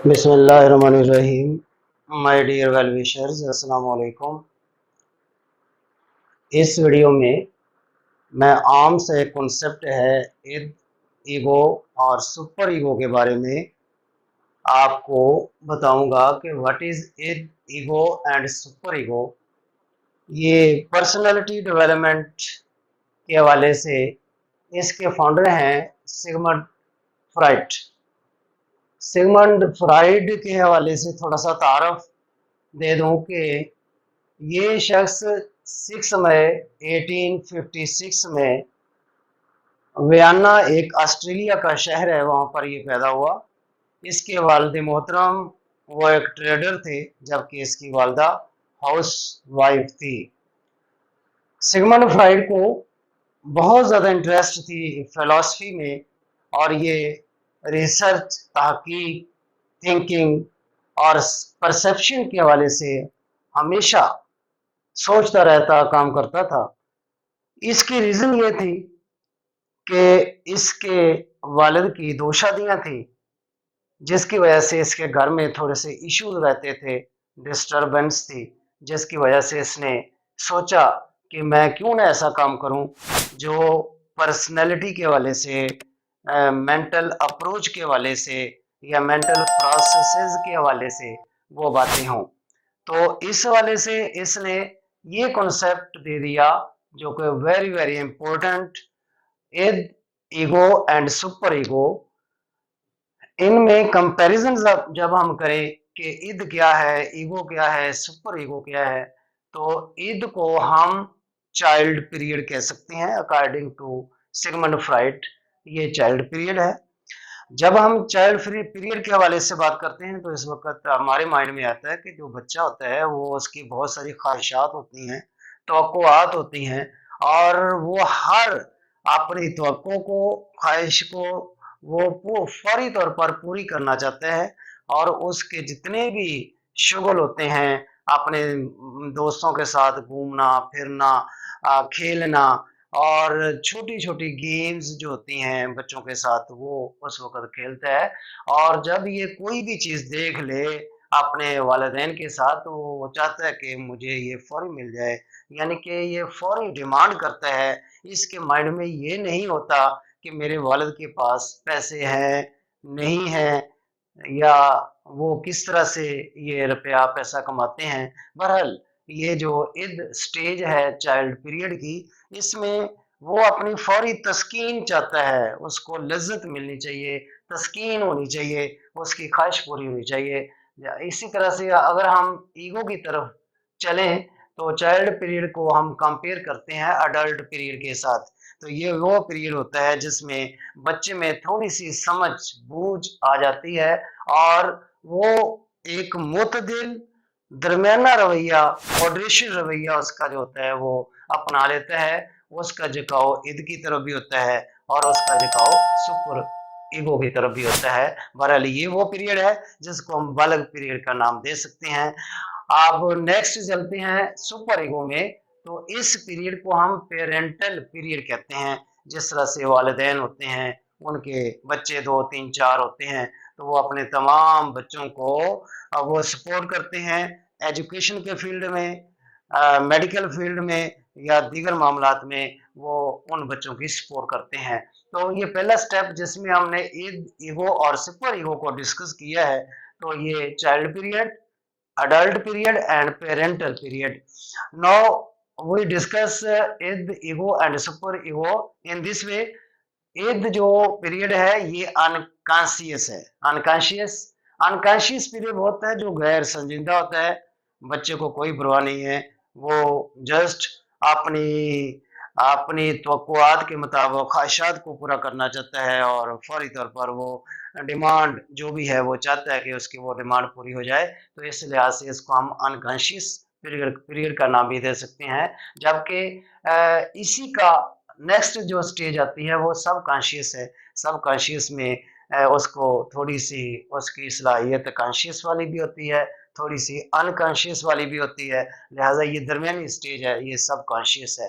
بسم اللہ الرحمن الرحیم. مائی ڈیئر ویل ویشرز، السلام علیکم. اس ویڈیو میں عام سے ایک کنسپٹ ہے ایگو اور سپر ایگو کے بارے میں آپ کو بتاؤں گا کہ what is ego and super ego. یہ پرسنالٹی ڈیولپمنٹ کے حوالے سے اس کے فاؤنڈر ہیں سگمنڈ فرائڈ. سگمنڈ فرائڈ کے حوالے سے تھوڑا سا تعارف دے دوں کہ یہ شخص 6 مئی 1856 میں ویانا ایک آسٹریلیا کا شہر ہے، وہاں پر یہ پیدا ہوا. اس کے والد محترم وہ ایک ٹریڈر تھے، جبکہ اس کی والدہ ہاؤس وائف تھی. سگمنڈ فرائڈ کو بہت زیادہ انٹرسٹ تھی فلسفی میں، اور یہ ریسرچ، تحقیق، تھنکنگ اور پرسیپشن کے حوالے سے ہمیشہ سوچتا رہتا، کام کرتا تھا. اس کی ریزن یہ تھی کہ اس کے والد کی 2 شادیاں تھیں، جس کی وجہ سے اس کے گھر میں تھوڑے سے ایشوز رہتے تھے، ڈسٹربنس تھی، جس کی وجہ سے اس نے سوچا کہ میں کیوں نہ ایسا کام کروں جو پرسنالٹی کے حوالے سے، مینٹل اپروچ کے حوالے سے یا مینٹل پروسیسز کے حوالے سے وہ باتیں ہوں. تو اس حوالے سے اس نے یہ کنسپٹ دے دیا جو کہ very very important, ego and super ego. ان میں کمپیریزن جب ہم کریں کہ اد کیا ہے، ایگو کیا ہے، سپر ایگو کیا ہے، تو اد کو ہم چائلڈ پیریڈ کہہ سکتے ہیں. اکارڈنگ ٹو سگمنڈ فرائڈ یہ چائلڈ پیریڈ ہے. جب ہم چائلڈ پیریڈ کے حوالے سے بات کرتے ہیں تو اس وقت ہمارے مائنڈ میں آتا ہے کہ جو بچہ ہوتا ہے وہ اس کی بہت ساری خواہشات ہوتی ہیں، توقعات ہوتی ہیں، اور وہ ہر اپنی توقع کو، خواہش کو وہ فوری طور پر پوری کرنا چاہتا ہے. اور اس کے جتنے بھی شغل ہوتے ہیں، اپنے دوستوں کے ساتھ گھومنا پھرنا، کھیلنا، اور چھوٹی چھوٹی گیمز جو ہوتی ہیں بچوں کے ساتھ وہ اس وقت کھیلتا ہے. اور جب یہ کوئی بھی چیز دیکھ لے اپنے والدین کے ساتھ تو وہ چاہتا ہے کہ مجھے یہ فوری مل جائے، یعنی کہ یہ فوری ڈیمانڈ کرتا ہے. اس کے مائنڈ میں یہ نہیں ہوتا کہ میرے والد کے پاس پیسے ہیں نہیں ہیں، یا وہ کس طرح سے یہ روپیہ پیسہ کماتے ہیں. بہرحال یہ جو سٹیج ہے چائلڈ پیریڈ کی، اس میں وہ اپنی فوری تسکین چاہتا ہے، اس کو لذت ملنی چاہیے، تسکین ہونی چاہیے، اس کی خواہش پوری ہونی چاہیے. اسی طرح سے اگر ہم ایگو کی طرف چلیں تو چائلڈ پیریڈ کو ہم کمپیئر کرتے ہیں اڈلٹ پیریڈ کے ساتھ. تو یہ وہ پیریڈ ہوتا ہے جس میں بچے میں تھوڑی سی سمجھ بوجھ آ جاتی ہے، اور وہ ایک معتدل درمیانہ رویہ، ماڈریشن رویہ اس کا جو ہوتا ہے وہ اپنا لیتا ہے. اس کا جھکاؤ عید کی طرف بھی ہوتا ہے، اور اس کا جھکاؤ سپر ایگو کی طرف بھی ہوتا ہے. بہرحال یہ وہ پیریڈ ہے جس کو ہم بالغ پیریڈ کا نام دے سکتے ہیں. اب نیکسٹ چلتے ہیں سپر ایگو میں. تو اس پیریڈ کو ہم پیرنٹل پیریڈ کہتے ہیں. جس طرح سے والدین ہوتے ہیں، ان کے بچے 2 3 4 ہوتے ہیں، تو وہ اپنے تمام بچوں کو وہ سپورٹ کرتے ہیں ایجوکیشن کے فیلڈ میں، میڈیکل فیلڈ میں، یا دیگر معاملات میں وہ ان بچوں کی سپورٹ کرتے ہیں. تو یہ پہلا سٹیپ جس میں ہم نے ایگو اور سپر ایگو کو ڈسکس کیا ہے، تو یہ child period, adult period and parental period. Now we discuss ego and super ego in this way. جو پیریڈ ہے یہ انکانشیس ہے. انکانشیس پیریڈ ہوتا ہے جو غیر سنجیدہ ہوتا ہے. بچے کو کوئی پرواہ نہیں ہے، وہ جسٹ اپنی توقعات کے مطابق خواہشات کو پورا کرنا چاہتا ہے، اور فوری طور پر وہ ڈیمانڈ جو بھی ہے وہ چاہتا ہے کہ اس کی وہ ڈیمانڈ پوری ہو جائے. تو اس لحاظ سے اس کو ہم انکانشیس پیریڈ کا نام بھی دے سکتے ہیں. جبکہ اسی کا نیکسٹ جو سٹیج آتی ہے وہ سب کانشیس ہے. سب کانشیس میں اس کو تھوڑی سی اس کی صلاحیت کانشیس والی بھی ہوتی ہے، تھوڑی سی انکانشیس والی بھی ہوتی ہے. لہٰذا یہ درمیانی سٹیج ہے، یہ سب کانشیس ہے.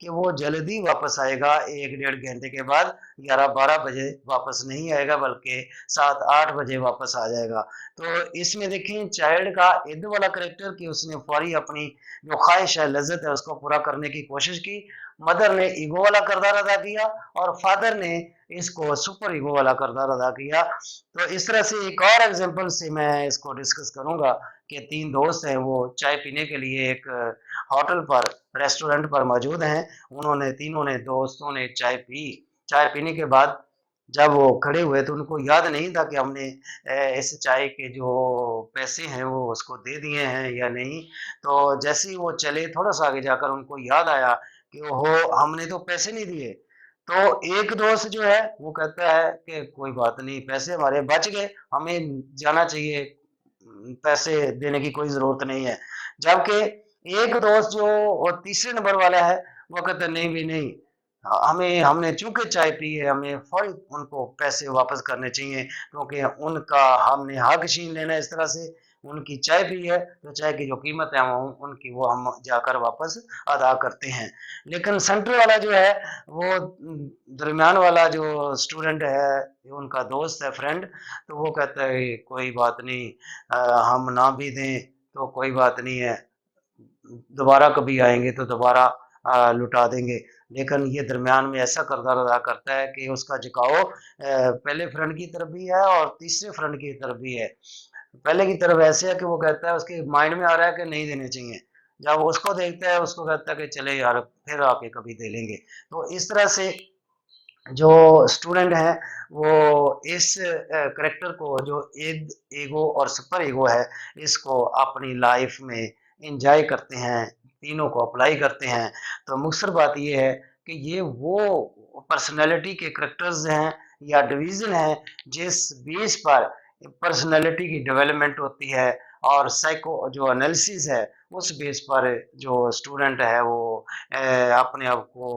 کہ وہ جلدی واپس آئے گا 1-1.5 گھنٹے کے بعد، 11-12 بجے واپس نہیں آئے گا بلکہ 7-8 بجے واپس آ جائے گا۔ تو اس میں دیکھیں چائلڈ کا عد والا کریکٹر کہ اس نے فوری اپنی جو خواہش ہے، لذت ہے، اس کو پورا کرنے کی کوشش کی۔ مدر نے ایگو والا کردار ادا کیا اور فادر نے اس کو سپر ایگو والا کردار ادا کیا۔ تو اس طرح سے ایک اور ایگزامپل سے میں اس کو ڈسکس کروں گا کہ 3 دوست ہیں، وہ چائے پینے کے لیے ایک ہوٹل پر، ریسٹورنٹ پر موجود ہیں۔ تینوں نے دوستوں نے چائے پی۔ چائے پینے کے بعد جب وہ کھڑے ہوئے تو ان کو یاد نہیں تھا کہ ہم نے اس چائے کے جو پیسے ہیں وہ اس کو دے دیے ہیں یا نہیں۔ تو جیسے ہی وہ چلے تھوڑا سا آگے جا کر ان کو یاد آیا کہ ہم نے تو پیسے نہیں دیے۔ تو ایک دوست جو ہے وہ کہتا ہے کہ کوئی بات نہیں، پیسے ہمارے بچ گئے، ہمیں جانا چاہیے، پیسے دینے کی کوئی ضرورت نہیں ہے۔ جبکہ ایک دوست جو تیسرے نمبر والا ہے وہ کہتا ہے نہیں بھی نہیں، ہم نے چونکہ چائے پی ہے، ہمیں فوری ان کو پیسے واپس کرنے چاہیے، کیونکہ ان کا ہم نے حق چھین لینا ہے۔ اس طرح سے ان کی چائے پی ہے تو چائے کی جو قیمت ہے ان کی وہ ہم جا کر واپس ادا کرتے ہیں۔ لیکن سینٹر والا جو ہے وہ درمیان والا جو اسٹوڈنٹ ہے، ان کا دوست ہے، فرینڈ، تو وہ کہتا ہے کوئی بات نہیں، ہم نہ بھی دیں تو کوئی بات نہیں ہے، دوبارہ کبھی آئیں گے تو دوبارہ لٹا دیں گے۔ لیکن یہ درمیان میں ایسا کردار ادا کرتا ہے کہ اس کا جھکاؤ پہلے فرینڈ کی طرف بھی ہے اور تیسرے فرینڈ کی طرف بھی ہے۔ پہلے کی طرف ایسے ہے کہ وہ کہتا ہے، اس کے مائنڈ میں آ رہا ہے کہ نہیں دینے چاہیے، جب اس کو دیکھتا ہے اس کو کہتا ہے کہ چلے یار پھر آ کے کبھی دے لیں گے۔ تو اس طرح سے جو اسٹوڈنٹ ہیں وہ اس کریکٹر کو جو ایگو اور سپر ایگو ہے اس کو اپنی لائف میں انجوائے کرتے ہیں، تینوں کو اپلائی کرتے ہیں۔ تو مختصر بات یہ ہے کہ یہ وہ پرسنالٹی کے کریکٹرز ہیں یا ڈویژن ہیں جس بیس پر پرسنالٹی کی ڈیولپمنٹ ہوتی ہے، اور سائیکو جو انالیسز ہے اس بیس پر جو اسٹوڈنٹ ہے وہ اپنے آپ کو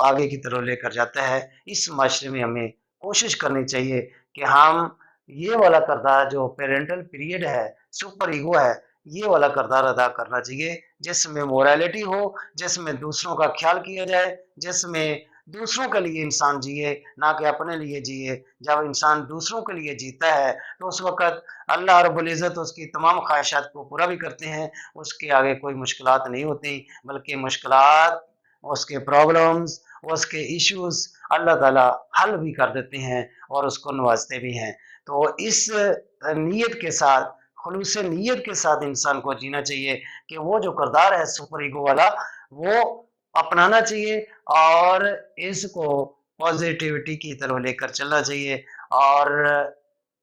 آگے کی طرف لے کر جاتا ہے۔ اس معاشرے میں ہمیں کوشش کرنی چاہیے کہ ہم یہ والا کردار جو پیرنٹل پیریڈ ہے، سپر ایگو ہے، یہ والا کردار ادا کرنا چاہیے جس میں موریلٹی ہو، جس میں دوسروں کا خیال کیا جائے، جس میں دوسروں کے لیے انسان جیے نہ کہ اپنے لیے جیے۔ جب انسان دوسروں کے لیے جیتا ہے تو اس وقت اللہ رب العزت اس کی تمام خواہشات کو پورا بھی کرتے ہیں، اس کے آگے کوئی مشکلات نہیں ہوتی، بلکہ مشکلات، اس کے پرابلمز، اس کے ایشوز اللہ تعالیٰ حل بھی کر دیتے ہیں اور اس کو نوازتے بھی ہیں۔ تو اس نیت کے ساتھ، خلوص نیت کے ساتھ انسان کو جینا چاہیے کہ وہ جو کردار ہے سپر ایگو والا وہ اپنانا چاہیے اور اس کو پازیٹیوٹی کی طرف لے کر چلنا چاہیے، اور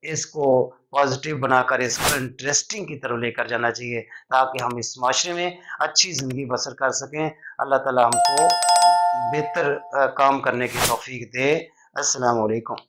اس کو پازیٹیو بنا کر اس کو انٹرسٹنگ کی طرف لے کر جانا چاہیے تاکہ ہم اس معاشرے میں اچھی زندگی بسر کر سکیں۔ اللہ تعالیٰ ہم کو بہتر کام کرنے کی توفیق دے۔ السلام علیکم۔